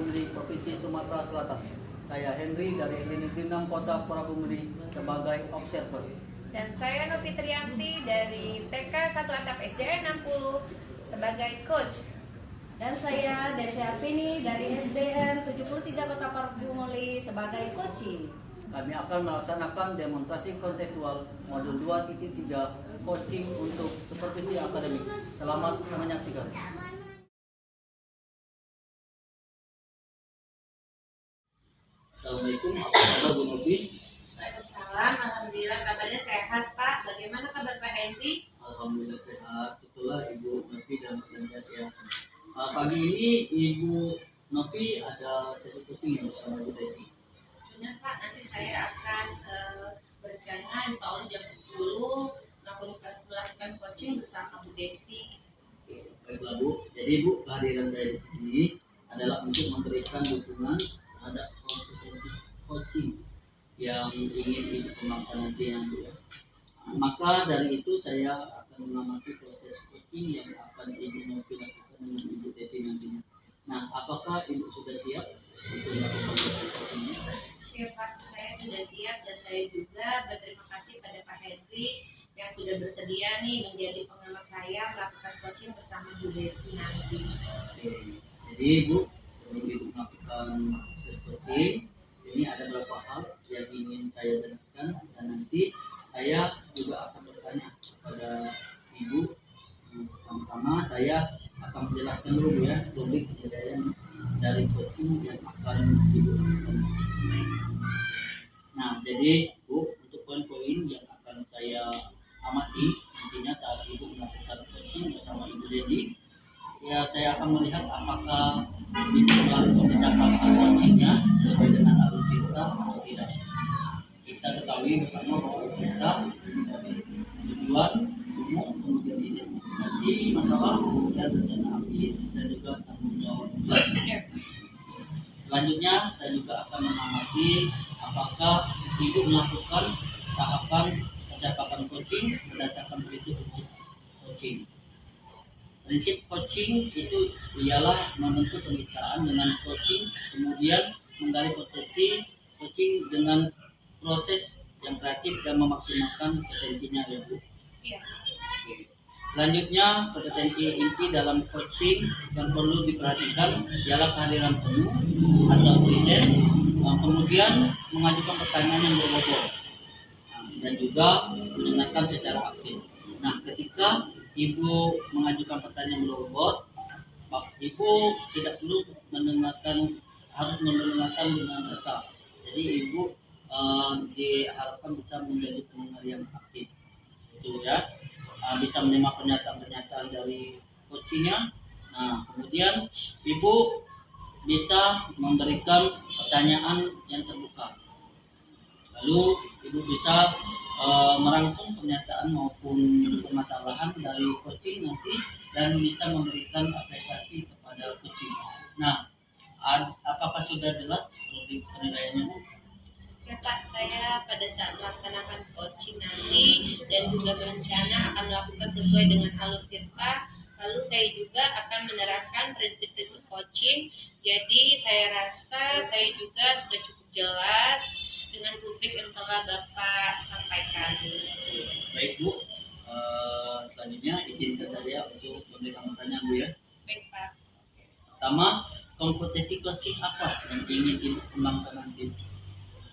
Pemudi Provinsi Sumatera Selatan. Saya Henry dari Negeri 6 Kota Parabumuri sebagai observer. Dan saya Novi Trianti dari TK 1 Atap SDN 60 sebagai coach. Dan saya Desi Arvini dari SDN 73 Kota Parabumuri sebagai coaching. Kami akan melaksanakan demonstrasi kontekstual modul 2.3 coaching untuk supervisi akademik. Selamat menyaksikan. Assalamualaikum, apa kabar Bu Novi? Waalaikumsalam, alhamdulillah kabarnya sehat Pak. Bagaimana kabar Pak Henry? Alhamdulillah sehat. Syukurlah Ibu Novi dan Pak ya. Pagi ini Ibu Novi ada sesi coaching yang bersama Bu Desi. Benar Pak, nanti saya akan berencana insya Allah jam 10 melakukan coaching bersama Bu Desi. Baiklah Bu, jadi Bu, kehadiran saya di sini adalah untuk memberikan dukungan terhadap kompetensi coaching yang ingin Ibu kembangkan nanti yang Bu ya. Maka dari itu saya akan mengamati proses coaching yang akan Ibu Novi lakukan dengan Ibu Desi nantinya. Nah, apakah Ibu sudah siap untuk melakukan proses coaching ini? Ya Pak, saya sudah siap dan saya juga berterima kasih pada Pak Henry yang sudah bersedia nih menjadi pengamat saya melakukan coaching bersama Bu Desi nanti. Oke. Jadi Bu, sebelum Ibu melakukan proses coaching, ini ada beberapa hal yang ingin saya jelaskan dan nanti saya juga akan bertanya kepada Ibu. Pertama saya akan menjelaskan dulu ya topik kejadian dari coaching yang akan Ibu lakukan. Nah, jadi Bu, untuk poin-poin yang akan saya amati nantinya saat Ibu melakukan coaching bersama Ibu Desi, ya saya akan melihat apakah Ibu melakukan tindakan coachingnya sesuai dengan alur cerita atau tidak. Kita ketahui bersama bahwa cerita dari tujuan, umum, kemudian identifikasi masalah, kemudian rencana aksi dan juga tanggung jawab. Selanjutnya saya juga akan mengamati apakah Ibu melakukan tahapan percakapan coaching berdasarkan prinsip coaching. Prinsip coaching itu ialah membentuk kemitraan dengan coaching, kemudian menggali potensi coaching dengan proses yang kreatif dan memaksimalkan potensinya ya Bu. Iya. Oke. Selanjutnya kompetensi inti dalam coaching yang perlu diperhatikan ialah kehadiran penuh atau present, kemudian mengajukan pertanyaan yang berbobot dan juga mendengarkan secara aktif. Nah, ketika Ibu mengajukan pertanyaan berbobot, Ibu tidak perlu harus mendengarkan dengan rasa. Jadi Ibu diharapkan bisa menjadi pendengar yang aktif, itu ya. Bisa menerima pernyataan-pernyataan dari coachingnya. Nah, kemudian Ibu bisa memberikan pertanyaan yang terbuka. Lalu Ibu bisa merangkum pernyataan maupun permasalahan dari coaching nanti dan bisa memberikan apresiasi kepada coaching. Nah, apakah sudah jelas penilaiannya Bu? Ya Pak, saya pada saat melaksanakan coaching nanti dan juga berencana akan melakukan sesuai dengan alur tirta. Lalu saya juga akan menerapkan prinsip-prinsip coaching. Jadi saya rasa saya juga sudah cukup jelas dengan publik yang telah Bapak sampaikan. Baik Bu, selanjutnya izinkan saya untuk memberikan pertanyaan Bu ya. Baik Pak. Pertama, kompetensi coaching apa yang ingin Ibu kembangkan nanti?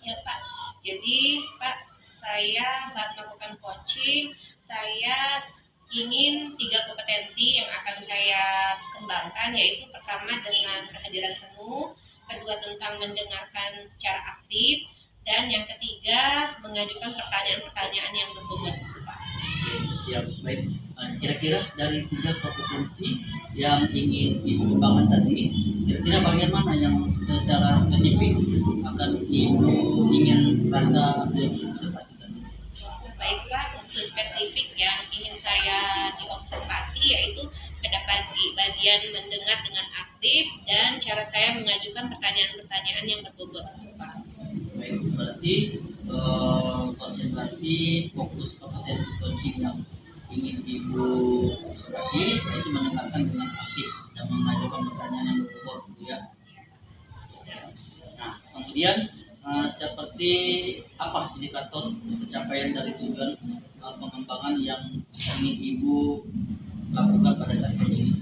Ya Pak, jadi Pak, saya saat melakukan coaching, saya ingin 3 kompetensi yang akan saya kembangkan, yaitu pertama dengan kehadiran penuh, kedua tentang mendengarkan secara aktif, dan yang ketiga mengajukan pertanyaan-pertanyaan yang berbobot, Pak. Siap, baik. Kira-kira dari 3 kompetensi yang ingin Ibu kembangkan tadi, kira-kira bagian mana yang secara spesifik akan Ibu ingin rasa diobservasikan? Baik Pak, untuk spesifik yang ingin saya diobservasi yaitu pada bagian mendengar dengan aktif dan cara saya mengajukan pertanyaan-pertanyaan yang berbobot, Pak. Baik, berarti konsentrasi fokus kompetensi coaching yang ingin Ibu observasi yaitu mendengarkan dengan aktif dan mengajukan pertanyaan yang berbobot, ya. Kemudian seperti apa indikator pencapaian dari tujuan pengembangan yang ingin Ibu lakukan pada saat coaching?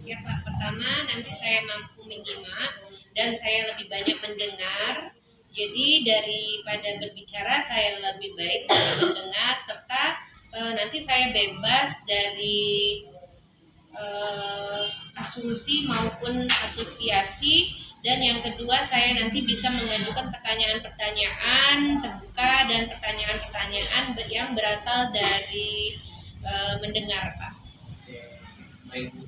Ya Pak, pertama nanti saya mampu menyimak dan saya lebih banyak mendengar. Jadi daripada berbicara saya lebih baik mendengar serta nanti saya bebas dari asumsi maupun asosiasi, dan yang kedua saya nanti bisa mengajukan pertanyaan-pertanyaan terbuka dan pertanyaan-pertanyaan yang berasal dari mendengar Pak. Baik Bu.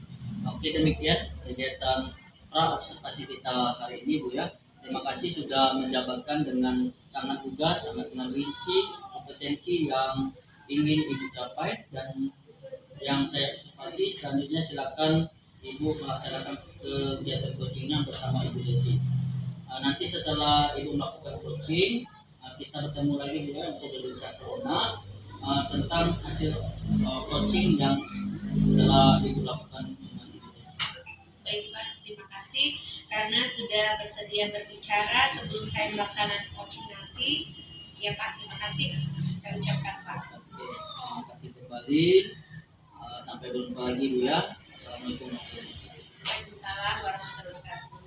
Oke, demikian kegiatan pra observasi kita hari ini Bu ya. Terima kasih sudah menjabarkan dengan sangat lugas, sangat dengan rinci kompetensi yang ingin Ibu capai, dan yang saya observasi selanjutnya silakan Ibu melaksanakan kegiatan coachingnya bersama Ibu Desi. Nanti setelah Ibu melakukan coaching, kita bertemu lagi Bu ya untuk berbincang sejenak tentang hasil coaching yang telah Ibu lakukan dengan Ibu Desi. Baik Pak, terima kasih karena sudah bersedia berbicara sebelum saya melaksanakan coaching nanti. Ya Pak, terima kasih saya ucapkan Pak. Oke, terima kasih kembali. Sampai berjumpa lagi Bu ya. Assalamualaikum warahmatullahi wabarakatuh. Waalaikumsalam warahmatullahi wabarakatuh.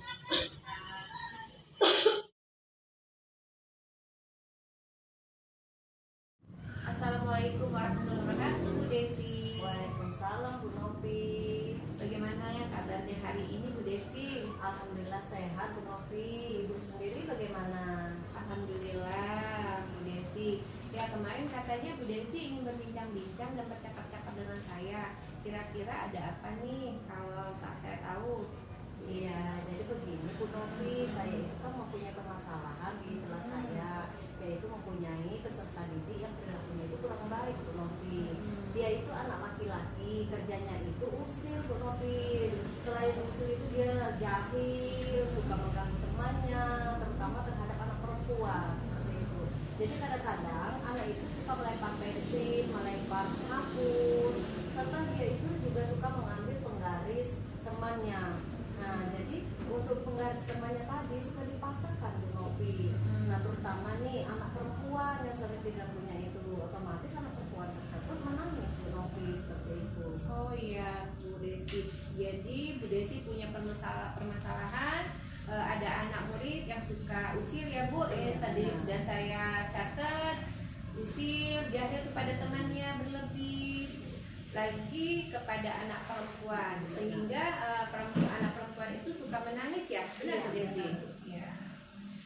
Assalamualaikum warahmatullahi wabarakatuh, Bu Desi. Waalaikumsalam, Bu Novi. Bagaimana ya kabarnya hari ini, Bu Desi? Alhamdulillah sehat, Bu Novi. Ibu sendiri bagaimana? Alhamdulillah, Bu Desi. Ya kemarin katanya Bu Desi ingin berbincang-bincang dan bercakap-cakap dengan saya. Kira-kira ada apa nih kalau tak saya tahu? Iya, jadi begini Bu Novi, saya itu kan mempunyai permasalahan di kelas saya, yaitu mempunyai peserta didik yang perilakunya itu kurang baik Bu Novi. Dia itu anak laki-laki, kerjanya itu usil Bu Novi. Selain usil itu dia jahil, suka mengganggu temannya, terutama terhadap anak perempuan seperti itu. Jadi kadang-kadang anak itu suka melempar pensil, melempar hapus, serta dia itu juga suka mengambil penggaris temannya. Nah, jadi untuk penggaris temannya tadi suka dipatahkan Bu Novi. Nah, terutama nih anak perempuan yang sering diganggunya itu, otomatis anak perempuan tersebut menangis Bu Novi seperti itu. Oh iya Bu Desi. Jadi Bu Desi punya permasalahan ada anak murid yang suka usil ya Bu. Tadi sudah saya catat, usil, jahil kepada temannya berlebih, lagi kepada anak perempuan, sehingga anak perempuan itu suka menangis ya, benar Bu Desi? Ya.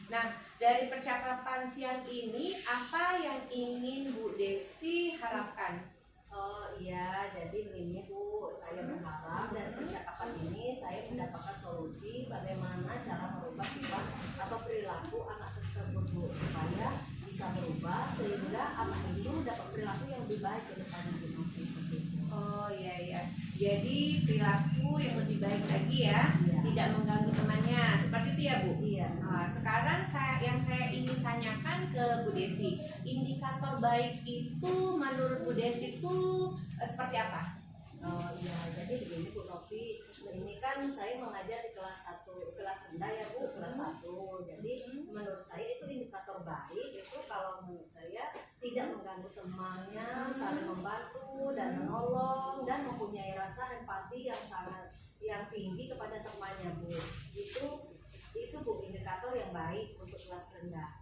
Nah, dari percakapan siang ini apa yang ingin Bu Desi harapkan? Oh iya, jadi begini Bu, saya berharap dari percakapan ini saya mendapatkan solusi bagaimana cara merubah sifat atau perilaku anak tersebut Bu, supaya bisa berubah sehingga anak itu dapat perilaku yang lebih baik ke depannya Bu Novi, seperti itu. Oh iya iya. Jadi perilaku yang lebih baik lagi ya, Iya. tidak mengganggu temannya, seperti itu ya Bu. Iya. Nah, sekarang yang saya ingin tanyakan ke Bu Desi, indikator baik itu menurut Bu Desi itu seperti apa? Oh iya, jadi begini Bu Novi, ini kan saya mengajar di kelas 1, kelas rendah ya Bu, kelas 1. Jadi menurut saya itu indikator baik itu kalau menurut saya tidak mengganggu temannya, saling membantu dan menolong dan mempunyai rasa empati yang tinggi kepada temannya Bu. Itu Bu indikator yang baik untuk kelas rendah.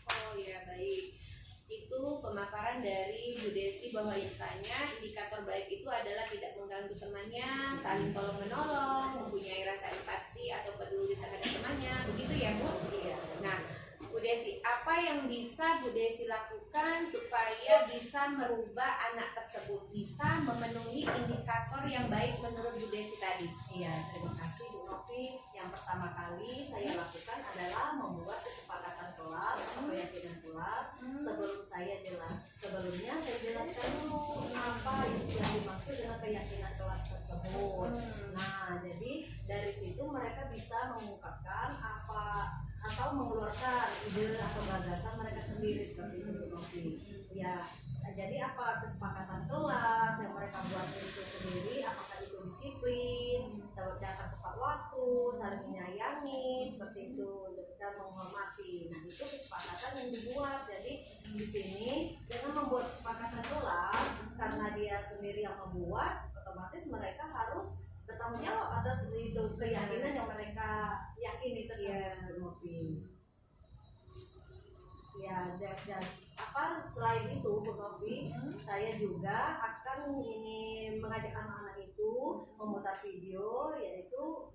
Oh iya baik. Itu pemaparan dari Bu Desi bahwa misalnya indikator baik itu adalah tidak mengganggu temannya, saling tolong menolong, mempunyai rasa empati atau peduli terhadap temannya, begitu ya Bu? Iya. Nah, Bu Desi, apa yang bisa Bu Desi lakukan supaya bisa merubah anak tersebut, bisa memenuhi indikator yang baik menurut Bu Desi tadi? Iya, terima kasih Bu Novi. Yang pertama kali saya lakukan adalah membuat kesepakatan kelas atau keyakinan kelas. Sebelumnya saya jelaskan dulu apa yang dimaksud dengan keyakinan kelas tersebut. Nah, jadi dari situ mereka bisa mengungkapkan apa atau mengeluarkan ide atau gagasan mereka sendiri seperti itu Bu Novi. Ya, jadi apa kesepakatan kelas yang mereka buat itu sendiri, apakah itu disiplin, datang tepat waktu, saling menyayangi seperti itu, dan menghormati. Nah itu kesepakatan yang dibuat. Jadi di sini dengan membuat kesepakatan kelas, karena dia sendiri yang membuat, otomatis mereka harus bertanggung jawab atas itu keyakinan yang mereka yakini tersebut. Ya, dan apa selain itu Bu Novi, saya juga akan ini mengajak anak-anak itu memutar video, yaitu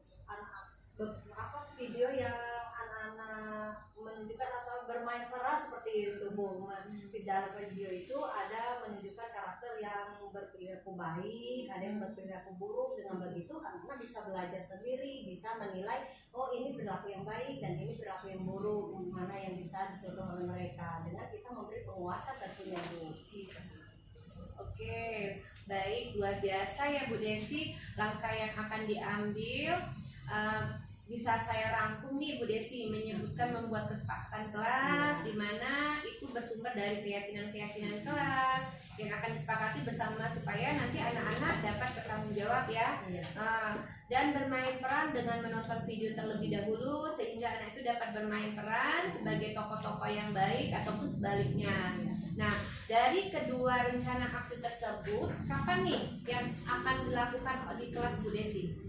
video yang anak-anak menunjukkan atau bermain peran seperti itu Bu. Di dalam video itu ada menunjukkan karakter yang berperilaku baik, ada yang berperilaku buruk. Dengan begitu anak-anak bisa belajar sendiri, bisa menilai oh ini perilaku yang baik dan ini perilaku yang buruk, mana yang bisa dicontoh oleh mereka, dengan kita memberi penguatan tentunya Bu. Oke, baik, luar biasa ya Bu Desi langkah yang akan diambil. Bisa saya rangkum nih Bu Desi, menyebutkan membuat kesepakatan kelas di mana itu bersumber dari keyakinan-keyakinan kelas yang akan disepakati bersama supaya nanti anak-anak dapat bertanggung jawab ya. Dan bermain peran dengan menonton video terlebih dahulu sehingga anak itu dapat bermain peran sebagai tokoh-tokoh yang baik ataupun sebaliknya. Nah, dari kedua rencana aksi tersebut, kapan nih yang akan dilakukan di kelas Bu Desi?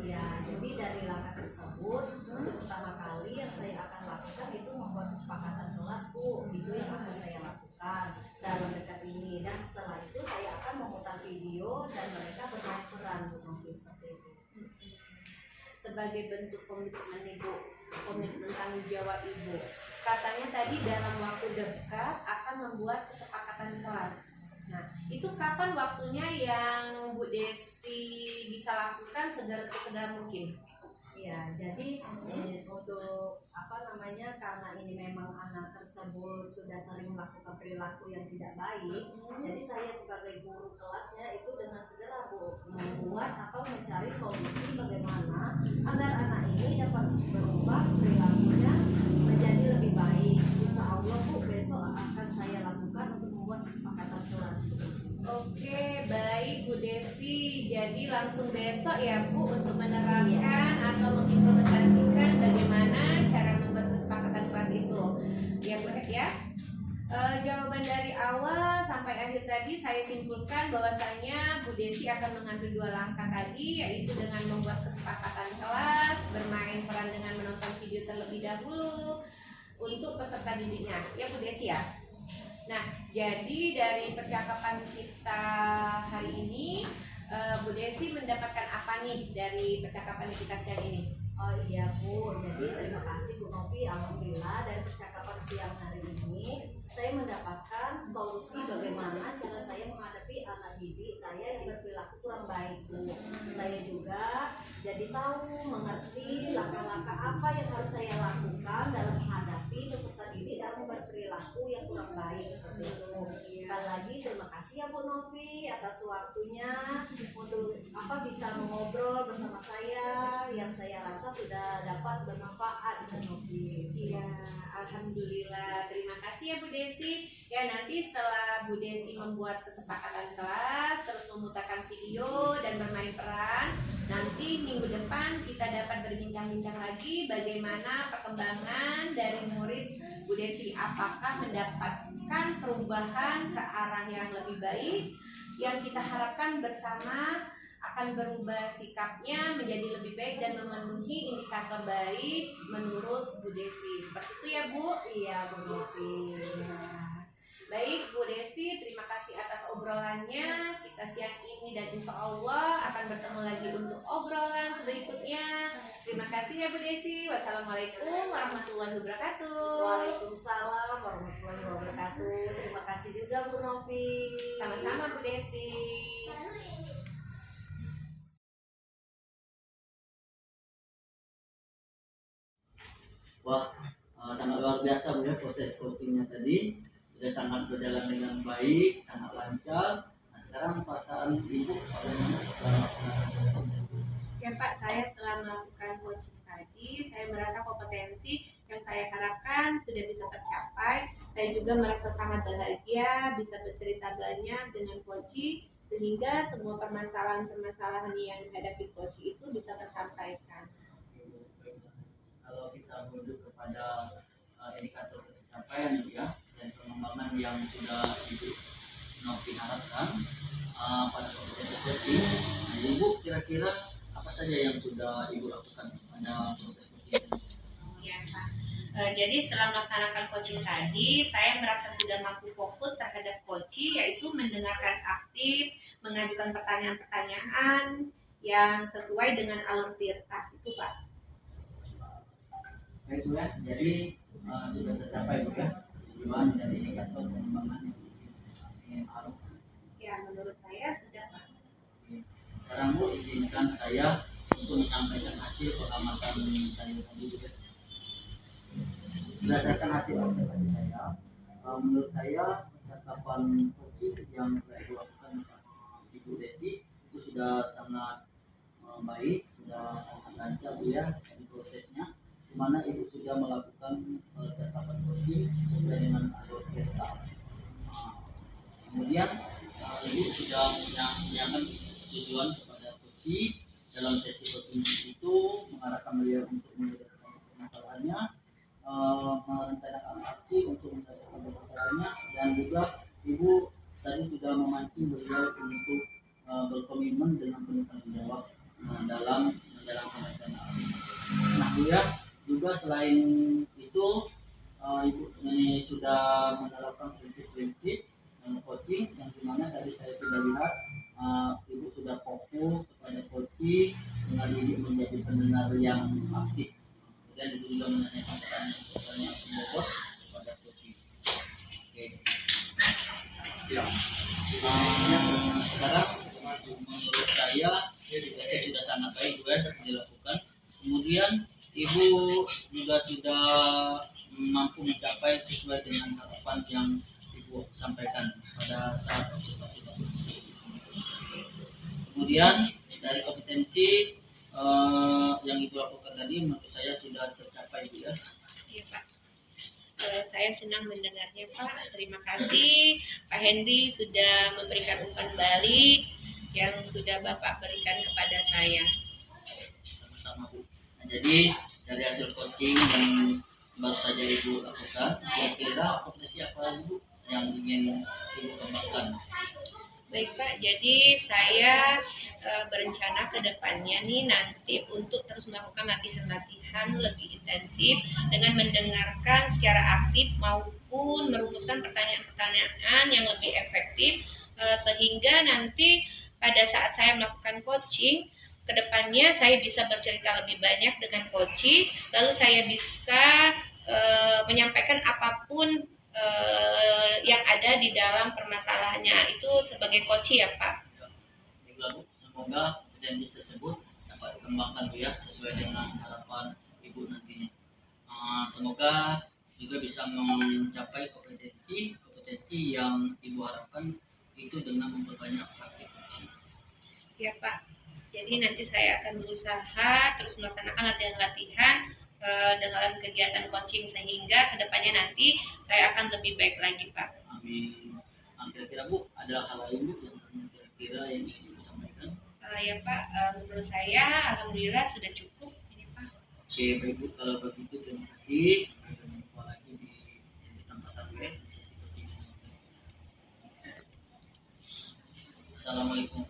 Ya, jadi dari langkah tersebut untuk pertama kali yang saya akan lakukan itu membuat kesepakatan kelas Bu. Itu yang akan saya lakukan dalam dekat ini, dan setelah itu saya akan memutar video dan mereka bermain peran Bu Novi seperti itu. Sebagai bentuk komitmen Ibu, komitmen tanggung jawab Ibu. Katanya tadi dalam waktu dekat akan membuat kesepakatan kelas. Nah, itu kapan waktunya yang Bu Desi bisa lakukan sesegera mungkin? Ya, jadi untuk karena ini memang anak tersebut sudah sering melakukan perilaku yang tidak baik, jadi saya sebagai guru kelasnya itu dengan segera Bu membuat atau mencari solusi bagaimana agar anak ini dapat berubah perilakunya menjadi lebih baik. Insya Allah Bu, besok akan saya lakukan untuk membuat kesepakatan kelas. Oke, baik Bu Desi. Jadi langsung besok ya Bu untuk menerapkan atau mengimplementasikan bagaimana cara membuat kesepakatan kelas itu. Ya Bu ya. Jawaban dari awal sampai akhir tadi saya simpulkan bahwasanya Bu Desi akan mengambil dua langkah tadi, yaitu dengan membuat kesepakatan kelas, bermain peran dengan menonton video terlebih dahulu untuk peserta didiknya. Ya Bu Desi ya. Nah, jadi dari percakapan kita hari ini, Bu Desi mendapatkan apa nih dari percakapan kita siang ini? Oh iya Bu, jadi terima kasih Bu Novi. Alhamdulillah dari percakapan siang hari ini saya mendapatkan solusi bagaimana cara saya menghadapi anak didik saya yang berperilaku kurang baik Bu. Saya juga jadi tahu, mengerti langkah-langkah apa yang harus saya lakukan dalam menghadapi peserta didik dalam berperilaku yang kurang baik seperti itu. Sekali lagi terima kasih ya Bu Novi atas waktunya untuk bisa mengobrol bersama saya yang saya rasa sudah dapat bermanfaat Bu Novi. Iya, alhamdulillah. Terima kasih ya Bu Desi. Ya, nanti setelah Bu Desi membuat kesepakatan kelas, terus memutarkan video dan bermain peran, nanti minggu depan kita dapat berbincang-bincang lagi bagaimana perkembangan dari murid Bu Desi. Apakah mendapatkan perubahan ke arah yang lebih baik yang kita harapkan bersama akan berubah sikapnya menjadi lebih baik dan memenuhi indikator baik menurut Bu Desi. Seperti itu ya Bu? Iya Bu Novi. Baik Bu Desi, terima kasih atas obrolannya kita siang ini, dan insya Allah akan bertemu lagi untuk obrolan berikutnya. Terima kasih ya Bu Desi. Wassalamualaikum warahmatullahi wabarakatuh. Waalaikumsalam warahmatullahi wabarakatuh. Terima kasih juga Bu Novi. Sama-sama Bu Desi. Wah, sangat luar biasa Bu ya, proses coachingnya tadi sudah sangat berjalan dengan baik, sangat lancar. Nah sekarang perasaan Ibu bagaimana setelah melakukan? Ya Pak, saya setelah melakukan coaching tadi, saya merasa kompetensi yang saya harapkan sudah bisa tercapai. Saya juga merasa sangat bahagia bisa bercerita banyak dengan coaching. sehingga semua permasalahan-permasalahan yang dihadapi coach itu bisa tersampaikan. Kalau kita merujuk kepada indikator pencapaian ya dan pengembangan yang sudah Ibu Novi harapkan pada kompetensi coaching, nah Ibu kira-kira apa saja yang sudah Ibu lakukan pada proses coaching? Ya, Pak. Jadi setelah melaksanakan coaching tadi, saya merasa sudah mampu fokus terhadap coaching, yaitu mendengarkan aktif, mengajukan pertanyaan-pertanyaan yang sesuai dengan alur tirta. Itu, Pak. Oke, itu ya. Jadi sudah tercapai Bu ya tujuan dari indikator pengembangan yang harus. Ya, menurut saya sudah, Pak. Sekarang Bu izinkan saya untuk menyampaikan hasil pengamatan saya tadi Bu ya. Berdasarkan hasil observasi saya, menurut saya percakapan coaching yang sudah dilakukan Ibu Desi itu sudah sangat baik, sudah sangat lancar Bu ya dari prosesnya, di mana Ibu sudah melakukan percakapan coaching sesuai dengan alur kereta. Kemudian Ibu sudah menyampaikan tujuan kepada coaching dalam sesi coaching itu mengarahkan beliau untuk menyelesaikan permasalahannya, merencanakan aksi untuk menyelesaikan permasalahannya, dan juga Ibu tadi sudah memancing beliau untuk berkomitmen dengan penuh tanggung jawab dalam menjalankan rencana aksi. Nah Bu ya, juga selain itu Ibu ini sudah menerapkan prinsip-prinsip coaching yang dimana tadi saya sudah lihat Ibu sudah fokus kepada coaching dengan Ibu menjadi pendengar yang aktif. Dan Ibu juga menanyakan pertanyaan bobot kepada coaching. Oke. Ya. Sekarang menurut saya sudah sangat baik juga dilakukan. Kemudian Ibu juga sudah mampu mencapai sesuai dengan harapan yang Ibu sampaikan pada saat observasi. Kemudian dari kompetensi yang Ibu lakukan tadi menurut saya sudah tercapai Bu ya. Iya, Pak. Saya senang mendengarnya, Pak. Terima kasih Pak Henry sudah memberikan umpan balik yang sudah Bapak berikan kepada saya. Sama-sama Bu. Nah, jadi dari hasil coaching yang baru saja Ibu lakukan, kira-kira kompetensi apa lagi Bu yang ingin Ibu kembangkan? Baik Pak, jadi saya berencana ke depannya nih nanti untuk terus melakukan latihan-latihan lebih intensif dengan mendengarkan secara aktif maupun merumuskan pertanyaan-pertanyaan yang lebih efektif sehingga nanti pada saat saya melakukan coaching ke depannya saya bisa bercerita lebih banyak dengan coaching, lalu saya bisa menyampaikan apapun yang ada di dalam permasalahannya itu sebagai coach ya Pak. Baiklah Bu, semoga janji tersebut dapat dikembangkan Bu ya sesuai dengan harapan Ibu nantinya. Semoga juga bisa mencapai kompetensi yang Ibu harapkan itu dengan memperbanyak praktik coaching. Ya Pak. Jadi nanti saya akan berusaha terus melaksanakan latihan-latihan dengan kegiatan coaching sehingga kedepannya nanti saya akan lebih baik lagi Pak. Amin. Kira-kira Bu ada hal lain Bu yang kira-kira yang ingin Ibu sampaikan? Ya Pak, menurut saya alhamdulillah sudah cukup ini Pak. Oke baik Bu, kalau begitu terima kasih. Sampai jumpa lagi di kesempatan di sesi coaching. Assalamualaikum.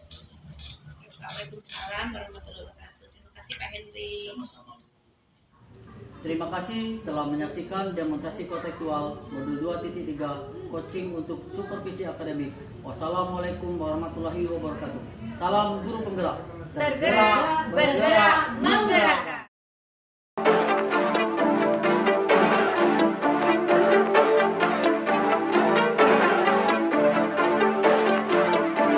Waalaikumsalam warahmatullahi wabarakatuh. Terima kasih Pak Henry. Sama-sama. Terima kasih telah menyaksikan demonstrasi kontekstual modul 2.3 coaching untuk supervisi akademik. Wassalamualaikum warahmatullahi wabarakatuh. Salam guru penggerak. Tergerak, bergerak, menggerakkan.